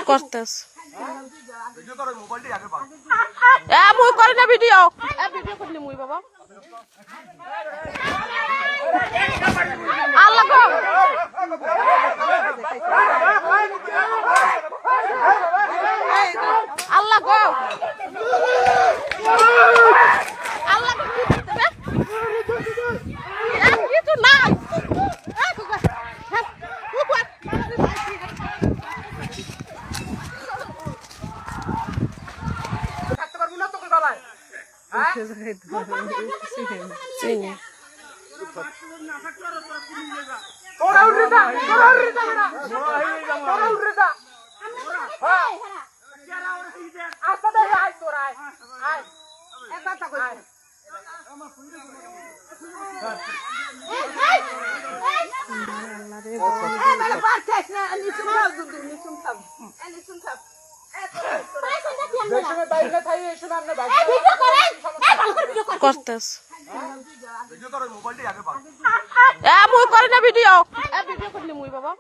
করতেছ মুই করি না ভিডিও ভিডিও করলি মুই বাবা আল্লাহ গো আল্লাহ গো আল্লাহ কিছু নাই করতেছ মুই করি না ভিডিও ভিডিও করলি মুই বাবা